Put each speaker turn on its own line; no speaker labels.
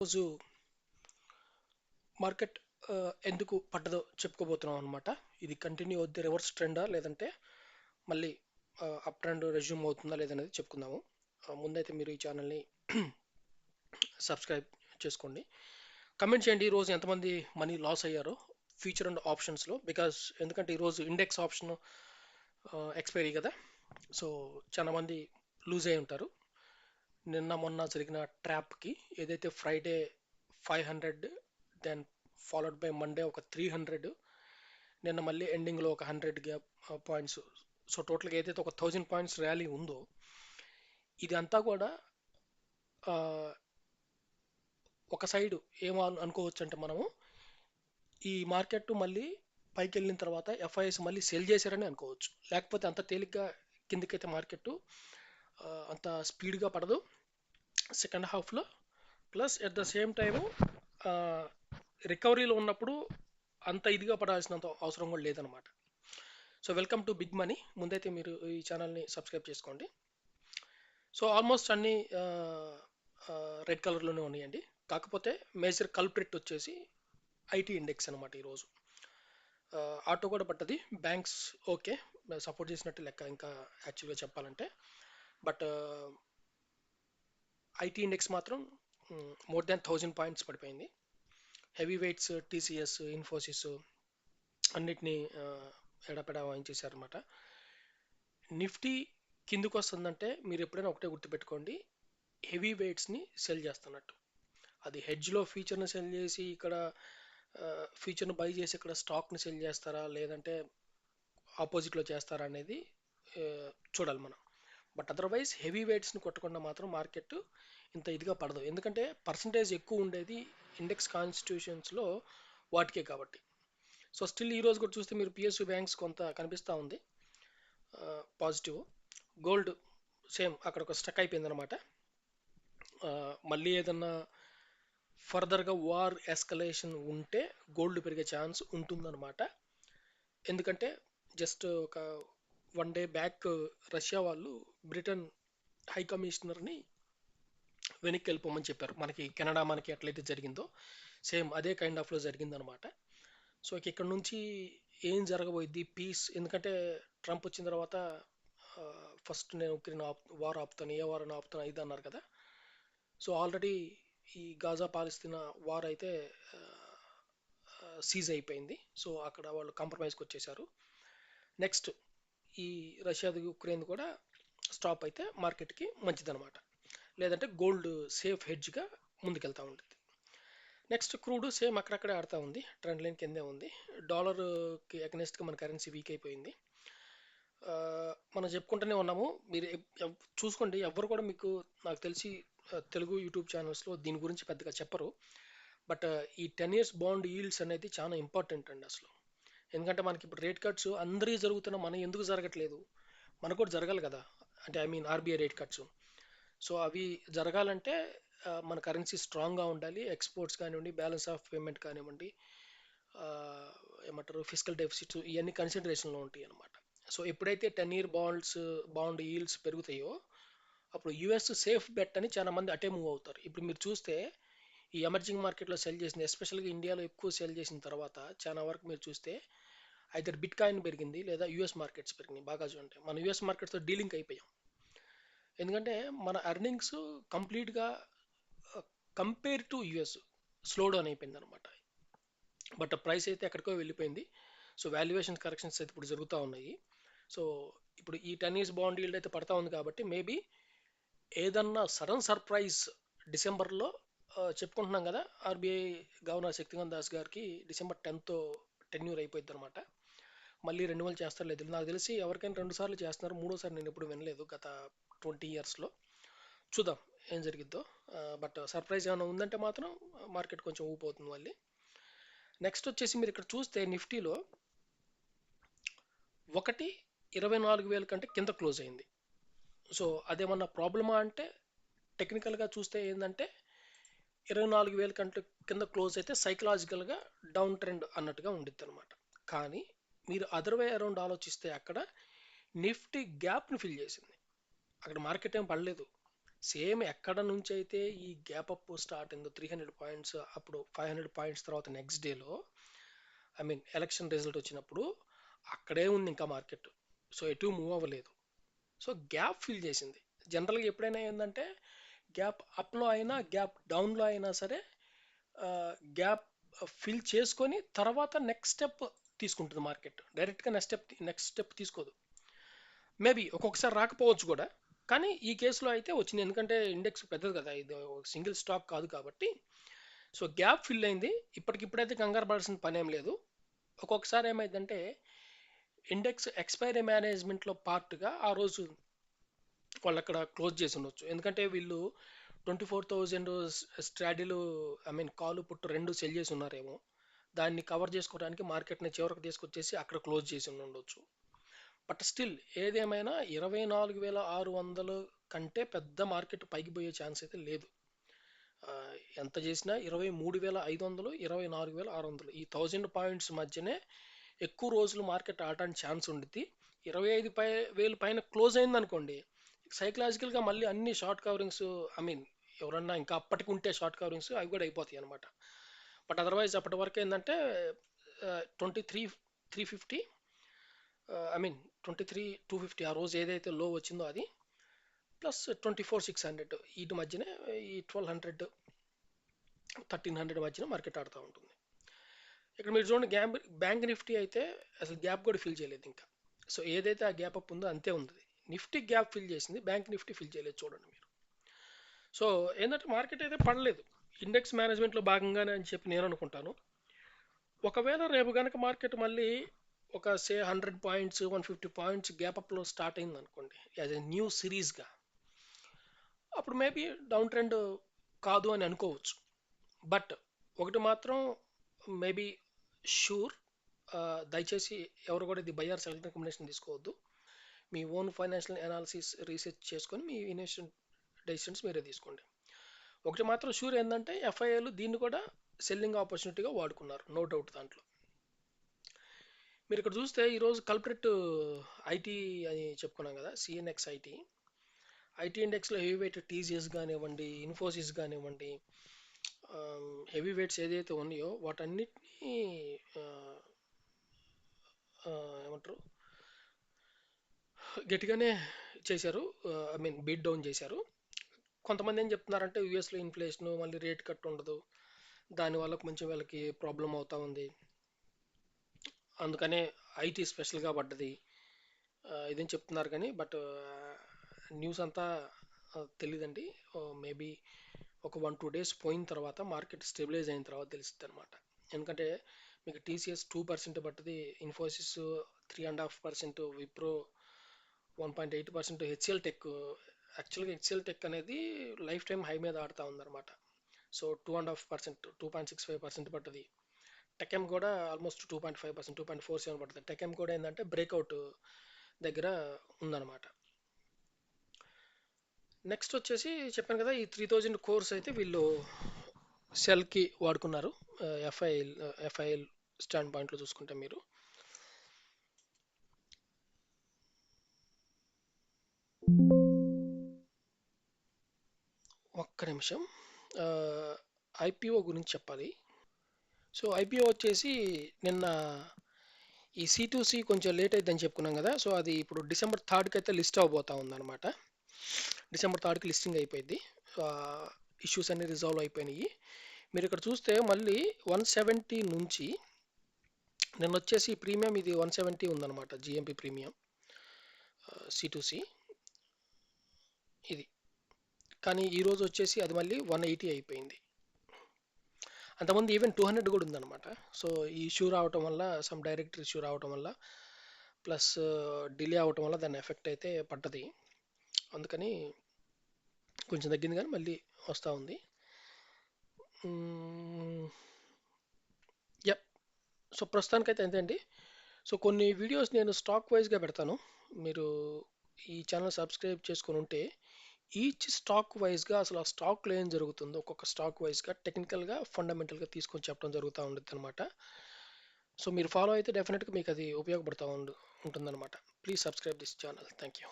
రోజు మార్కెట్ ఎందుకు పడ్డదో చెప్పుకోబోతున్నాం అనమాట. ఇది కంటిన్యూ అవుద్ది రివర్స్ ట్రెండా లేదంటే మళ్ళీ అప్ ట్రెండ్ రెజ్యూమ్ అవుతుందా లేదనేది చెప్పుకుందాము. ముందైతే మీరు ఈ ఛానల్ని సబ్స్క్రైబ్ చేసుకోండి. కమెంట్ చేయండి ఈరోజు ఎంతమంది మనీ లాస్ అయ్యారో ఫ్యూచర్ అండ్ ఆప్షన్స్లో. ఎందుకంటే ఈరోజు ఇండెక్స్ ఆప్షన్ ఎక్స్పైరీ కదా. సో చాలా మంది లూజ్ అయి ఉంటారు. నిన్న మొన్న జరిగిన ట్రాప్కి ఏదైతే Friday 500, then followed by Monday ఒక 300, నిన్న మళ్ళీ ఎండింగ్లో ఒక 100 గ్యాప్ పాయింట్స్. సో టోటల్గా ఏదైతే ఒక 1000 పాయింట్స్ ర్యాలీ ఉందో ఇది అంతా కూడా ఆ, ఒక సైడ్ ఏమో అనుకోవచ్చు అంటే మనము ఈ మార్కెట్ మళ్ళీ పైకి వెళ్ళిన తర్వాత ఎఫ్ఐఎస్ మళ్ళీ సెల్ చేశారని అనుకోవచ్చు. లేకపోతే అంత తేలిగ్గా కిందకైతే మార్కెట్ అంత స్పీడ్గా పడదు సెకండ్ హాఫ్లో. Plus at the same time రికవరీలో ఉన్నప్పుడు అంత ఇదిగా పడాల్సినంత అవసరం కూడా లేదనమాట. So welcome to big money. ముందైతే మీరు ఈ ఛానల్ని సబ్స్క్రైబ్ చేసుకోండి. సో ఆల్మోస్ట్ అన్ని రెడ్ కలర్లోనే ఉన్నాయండి. కాకపోతే మేజర్ కల్ప్రిట్ వచ్చేసి ఐటీ ఇండెక్స్ అనమాట ఈరోజు. ఆటో కూడా పట్టది, బ్యాంక్స్ ఓకే సపోర్ట్ చేసినట్టు లెక్క ఇంకా యాక్చువల్గా చెప్పాలంటే. బట్ ఐటీ ఇండెక్స్ మాత్రం మోర్ దాన్ 1000 పాయింట్స్ పడిపోయింది. హెవీ వెయిట్స్ టీసీఎస్, ఇన్ఫోసిస్ అన్నిటినీ ఎడపెడా వాయించేశారనమాట. నిఫ్టీ కిందకు వస్తుందంటే మీరు ఎప్పుడైనా ఒకటే గుర్తుపెట్టుకోండి, హెవీ వెయిట్స్ని సెల్ చేస్తున్నట్టు. అది హెడ్జ్లో ఫీచర్ని సెల్ చేసి ఇక్కడ ఫీచర్ను బై చేసి ఇక్కడ స్టాక్ని సెల్ చేస్తారా లేదంటే ఆపోజిట్లో చేస్తారా అనేది ఆ, చూడాలి మనం. బట్ అదర్వైజ్ హెవీ వెయిట్స్ని కొట్టకుండా మాత్రం మార్కెట్ ఇంత ఇదిగా పడదు. ఎందుకంటే పర్సంటేజ్ ఎక్కువ ఉండేది ఇండెక్స్ కాన్స్టిట్యూషన్స్లో వాటికే కాబట్టి. సో స్టిల్ ఈ రోజు కూడా చూస్తే మీరు పిఎస్యూ బ్యాంక్స్ కొంత కనిపిస్తూ ఉంది పాజిటివ్. గోల్డ్ సేమ్ అక్కడ ఒక స్టక్ అయిపోయింది అనమాట. మళ్ళీ ఏదన్నా ఫర్దర్గా వార్ ఎస్కలేషన్ ఉంటే గోల్డ్ పెరిగే ఛాన్స్ ఉంటుందన్నమాట. ఎందుకంటే జస్ట్ ఒక 1 డే బ్యాక్ రష్యా వాళ్ళు బ్రిటన్ హై కమిషనర్ని వెనక్కి వెళ్ళిపోమని చెప్పారు. మనకి కెనడా మనకి ఎట్లయితే జరిగిందో సేమ్ అదే కైండ్ ఆఫ్లో జరిగిందనమాట. సో ఇక్కడ నుంచి ఏం జరగబోయింది పీస్. ఎందుకంటే ట్రంప్ వచ్చిన తర్వాత ఫస్ట్ నేను ఉక్రెయిన్ వార్ ఆపుతాను, ఏ వార్ అని ఆపుతాను ఇది అన్నారు కదా. సో ఆల్రెడీ ఈ గాజా పాలస్తీనా వార్ అయితే సీజ్ అయిపోయింది. సో అక్కడ వాళ్ళు కాంప్రమైజ్కి వచ్చేసారు. నెక్స్ట్ ఈ రష్యాది ఉక్రెయిన్ కూడా స్టాప్ అయితే మార్కెట్కి మంచిదన్నమాట. లేదంటే గోల్డ్ సేఫ్ హెడ్జ్గా ముందుకెళ్తూ ఉంటుంది. నెక్స్ట్ క్రూడ్ సేమ్ అక్కడక్కడే ఆడుతూ ఉంది, ట్రెండ్ లైన్ కిందే ఉంది. డాలర్కి అగెనెస్ట్గా మన కరెన్సీ వీక్ అయిపోయింది. ఆ, మనం చెప్పుకుంటూనే ఉన్నాము. మీరు చూసుకోండి, ఎవ్వరు కూడా మీకు నాకు తెలిసి తెలుగు యూట్యూబ్ ఛానల్స్లో దీని గురించి పెద్దగా చెప్పరు. బట్ ఈ 10 years బాండ్ ఈల్డ్స్ అనేది చాలా ఇంపార్టెంట్ అండి అసలు. ఎందుకంటే మనకి ఇప్పుడు రేట్ కట్స్ అందరికీ జరుగుతున్నా మనం ఎందుకు జరగట్లేదు, మనకు కూడా జరగాలి కదా. అంటే I mean RBI rate cuts. So అవి జరగాలంటే మన కరెన్సీ స్ట్రాంగ్గా ఉండాలి. ఎక్స్పోర్ట్స్ కానివ్వండి, బ్యాలెన్స్ ఆఫ్ పేమెంట్ కానివ్వండి, ఆ, ఏమంటారు ఫిజికల్ డెఫిసిట్స్, ఇవన్నీ కన్సిడరేషన్లో ఉంటాయి అన్నమాట. సో ఎప్పుడైతే 10 year బాండ్ ఈల్డ్స్ పెరుగుతాయో అప్పుడు యుఎస్ సేఫ్ బెట్ అని చాలా మంది అటే మూవ్ అవుతారు. ఇప్పుడు మీరు చూస్తే ఈ ఎమర్జింగ్ మార్కెట్లో సెల్ చేసింది, ఎస్పెషల్గా ఇండియాలో ఎక్కువ సెల్ చేసిన తర్వాత చాలా వరకు మీరు చూస్తే అయితే బిట్ కాయిన్ పెరిగింది లేదా యూఎస్ మార్కెట్స్ పెరిగినాయి. బాగా చూడండి, మన యూఎస్ మార్కెట్స్తో డీలింగ్ అయిపోయాం. ఎందుకంటే మన ఎర్నింగ్స్ కంప్లీట్గా compare to US slow down అయిపోయింది అనమాట. బట్ ప్రైస్ అయితే ఎక్కడికో వెళ్ళిపోయింది. సో వాల్యుయేషన్ కరెక్షన్స్ అయితే ఇప్పుడు జరుగుతూ ఉన్నాయి. సో ఇప్పుడు ఈ 10 years బాండ్ ఈల్డ్ అయితే పడతా ఉంది కాబట్టి మేబీ ఏదన్నా సడన్ సర్ప్రైజ్ డిసెంబర్లో చెప్పుకుంటున్నాం కదా. ఆర్బీఐ గవర్నర్ శక్తికాంత్ దాస్ గారికి December 10th టెన్యూర్ అయిపోయింది అనమాట. మళ్ళీ రెన్యువల్ చేస్తారో లేదు నాకు తెలిసి. ఎవరికైనా 2 సార్లు చేస్తున్నారు, మూడోసారి నేను ఎప్పుడు వినలేదు గత 20 yearsలో. చూద్దాం ఏం జరిగిద్దో. బట్ సర్ప్రైజ్ ఏమైనా ఉందంటే మాత్రం మార్కెట్ కొంచెం ఊపిపోతుంది మళ్ళీ. నెక్స్ట్ వచ్చేసి మీరు ఇక్కడ చూస్తే నిఫ్టీలో ఒకటి 24,000 కంటే కింద క్లోజ్ అయింది. సో అదేమన్నా ప్రాబ్లమా అంటే టెక్నికల్గా చూస్తే ఏంటంటే 24,000 కంటే కింద క్లోజ్ అయితే సైకలాజికల్గా డౌన్ ట్రెండ్ అన్నట్టుగా ఉండిద్ది అనమాట. కానీ మీరు అదర్ వే అరౌండ్ ఆలోచిస్తే అక్కడ నిఫ్టీ గ్యాప్ని ఫిల్ చేసింది. అక్కడ మార్కెట్ ఏం పడలేదు, సేమ్ ఎక్కడ నుంచి అయితే ఈ గ్యాప్ అప్ స్టార్ట్ అయిందో 300 పాయింట్స్, అప్పుడు 500 పాయింట్స్ తర్వాత నెక్స్ట్ డేలో ఐ మీన్ ఎలక్షన్ రిజల్ట్ వచ్చినప్పుడు అక్కడే ఉంది ఇంకా మార్కెట్. సో ఎటు మూవ్ అవ్వలేదు. సో గ్యాప్ ఫిల్ చేసింది. జనరల్గా ఎప్పుడైనా ఏంటంటే గ్యాప్ అప్లో అయినా గ్యాప్ డౌన్లో అయినా సరే గ్యాప్ ఫిల్ చేసుకొని తర్వాత నెక్స్ట్ స్టెప్ తీసుకుంటుంది మార్కెట్. డైరెక్ట్గా నెక్స్ట్ స్టెప్ తీసుకోదు. మేబీ ఒక్కొక్కసారి రాకపోవచ్చు కూడా, కానీ ఈ కేసులో అయితే వచ్చింది. ఎందుకంటే ఇండెక్స్ పెద్దది కదా, ఇది సింగిల్ స్టాక్ కాదు కాబట్టి. సో గ్యాప్ ఫిల్ అయింది. ఇప్పటికిప్పుడైతే కంగారు పడాల్సిన పని ఏం లేదు. ఒక్కొక్కసారి ఏమైందంటే ఇండెక్స్ ఎక్స్పైరీ మేనేజ్మెంట్లో పార్ట్గా ఆ రోజు వాళ్ళు అక్కడ క్లోజ్ చేసి ఉండొచ్చు. ఎందుకంటే వీళ్ళు 24,000 స్ట్రాడీలు ఐ మీన్ కాలు పుట్టు రెండు సెల్ చేసి ఉన్నారేమో. దాన్ని కవర్ చేసుకోవడానికి మార్కెట్ని చివరికి తీసుకొచ్చేసి అక్కడ క్లోజ్ చేసి ఉండొచ్చు. బట్ స్టిల్ ఏదేమైనా 24,600 కంటే పెద్ద మార్కెట్ పైకి పోయే ఛాన్స్ అయితే లేదు. ఆ, ఎంత చేసినా 23,500, 24,600 ఈ 1000 పాయింట్స్ మధ్యనే ఎక్కువ రోజులు మార్కెట్ ఆడటానికి ఛాన్స్ ఉండిద్ది. 25,000 పైన క్లోజ్ అయింది అనుకోండి, సైకలాజికల్గా మళ్ళీ అన్ని షార్ట్ కవరింగ్స్ ఐ మీన్ ఎవరన్నా ఇంకా అప్పటికి ఉంటే షార్ట్ కవరింగ్స్ అవి కూడా అయిపోతాయి అనమాట. బట్ అదర్వైజ్ అప్పటి వరకు ఏంటంటే 23,350 ఐ మీన్ 23,250 ఆ రోజు ఏదైతే లో వచ్చిందో అది ప్లస్ 24,600 వీటి మధ్యనే ఈ 1,200 1,300 మధ్యన మార్కెట్ ఆడుతూ ఉంటుంది. ఇక్కడ మీరు చూడండి బ్యాంక్ నిఫ్టీ అయితే అసలు గ్యాప్ కూడా ఫిల్ చేయలేదు ఇంకా. సో ఏదైతే ఆ గ్యాప్ అప్ ఉందో అంతే ఉంది. నిఫ్టీ గ్యాప్ ఫిల్ చేసింది, బ్యాంక్ నిఫ్టీ ఫిల్ చేయలేదు చూడండి మీరు. సో ఏంటంటే మార్కెట్ అయితే పడలేదు, ఇండెక్స్ మేనేజ్మెంట్లో భాగంగానే అని చెప్పి నేను అనుకుంటాను. ఒకవేళ రేపు కనుక మార్కెట్ మళ్ళీ ఒక 100 పాయింట్స్ 150 పాయింట్స్ గ్యాప్ అప్లో స్టార్ట్ అయింది అనుకోండి యాజ్ ఎ న్యూ సిరీస్గా, అప్పుడు మేబీ డౌన్ ట్రెండ్ కాదు అని అనుకోవచ్చు. బట్ ఒకటి మాత్రం మేబీ షూర్, దయచేసి ఎవరు కూడా ఇది బయ్యర్ సెల్ రికమెండేషన్ తీసుకోవద్దు. మీ ఓన్ ఫైనాన్షియల్ అనాలిసిస్ రీసెర్చ్ చేసుకొని మీ ఇన్వెస్ట్మెంట్ డెసిషన్స్ మీరే తీసుకోండి. ఒకటి మాత్రం షూర్ ఏంటంటే ఎఫ్ఐఏలు దీన్ని కూడా సెల్లింగ్ ఆపర్చునిటీగా వాడుకున్నారు, నో డౌట్ దాంట్లో. మీరు ఇక్కడ చూస్తే ఈరోజు కల్ప్రిట్ ఐటీ అని చెప్పుకున్నాం కదా, సిఎన్ఎక్స్ ఐటీ. ఐటీ ఇండెక్స్లో హెవీ వెయిట్ టీసీఎస్ కానివ్వండి, ఇన్ఫోసిస్ కానివ్వండి, హెవీ వెయిట్స్ ఏదైతే ఉన్నాయో వాటన్నిటినీ ఆ, ఏమంటారు గట్టిగానే చేశారు. ఐ మీన్ బీట్ డౌన్ చేశారు. కొంతమంది ఏం చెప్తున్నారంటే యూఎస్లో ఇన్ఫ్లేషన్ మళ్ళీ రేట్ కట్ ఉండదు, దానివల్ల కొంచెం వీళ్ళకి ప్రాబ్లం అవుతా ఉంది, అందుకనే ఐటీ స్పెషల్గా పడ్డది ఇదని చెప్తున్నారు. కానీ బట్ న్యూస్ అంతా తెలియదండి. మేబీ ఒక 1-2 డేస్ పోయిన తర్వాత మార్కెట్ స్టెబిలైజ్ అయిన తర్వాత తెలుస్తుంది అనమాట. ఎందుకంటే మీకు టీసీఎస్ 2% పడ్డది, ఇన్ఫోసిస్ 3.5%, విప్రో 1.8%, హెచ్సిఎల్ టెక్. యాక్చువల్గా హెచ్సిఎల్ టెక్ అనేది లైఫ్ టైం హై మీద ఆడుతూ ఉందన్నమాట. సో 2.5%, 2.65% పడ్డది. టెకెమ్ కూడా ఆల్మోస్ట్ 2.5%, 2.47 పడుతుంది. టెకెమ్ కూడా ఏంటంటే బ్రేక్అవుట్ దగ్గర ఉందన్నమాట. నెక్స్ట్ వచ్చేసి చెప్పాను కదా, ఈ 3,000 కోర్స్ అయితే వీళ్ళు సెల్కి వాడుకున్నారు. ఎఫ్ఐఎల్ స్టాండ్ పాయింట్లో చూసుకుంటే మీరు ఒక్క నిమిషం ఐపీఓ గురించి చెప్పాలి. సో ఐపీఓ వచ్చేసి నిన్న ఈ C2C కొంచెం లేట్ అయిద్దని చెప్పుకున్నాం కదా, సో అది ఇప్పుడు December 3కి అయితే లిస్ట్ అవబోతా ఉందన్నమాట. December 3కి లిస్టింగ్ అయిపోయింది. ఇష్యూస్ అన్ని రిజాల్వ్ అయిపోయినాయి. మీరు ఇక్కడ చూస్తే మళ్ళీ 170 నుంచి నిన్న వచ్చేసి ప్రీమియం ఇది 170 ఉందన్నమాట, జిఎంపి ప్రీమియం C2C ఇది. కానీ ఈరోజు వచ్చేసి అది మళ్ళీ 180 అయిపోయింది. అంతకుముందు ఈవెన్ 200 కూడా ఉందన్నమాట. సో ఈ ఇష్యూ రావటం వల్ల, సమ్ డైరెక్టర్ ఇష్యూ రావటం వల్ల ప్లస్ డిలే అవటం వల్ల దాని ఎఫెక్ట్ అయితే పడ్డది. అందుకని కొంచెం తగ్గింది కానీ మళ్ళీ వస్తూ ఉంది. యప్. సో ప్రస్తుతానికైతే అంతే అండి. సో కొన్ని వీడియోస్ నేను స్టాక్ వైజ్గా పెడతాను, మీరు ఈ ఛానల్ సబ్స్క్రైబ్ చేసుకొని ఉంటే ఈచ్ స్టాక్ వైజ్గా అసలు ఆ స్టాక్లో ఏం జరుగుతుందో ఒక్కొక్క స్టాక్ వైజ్గా టెక్నికల్గా ఫండమెంటల్గా తీసుకొని చెప్పడం జరుగుతూ ఉంటుంది అనమాట. సో మీరు ఫాలో అయితే డెఫినెట్గా మీకు అది ఉపయోగపడుతూ ఉంటుందన్నమాట. Please subscribe this channel. Thank you.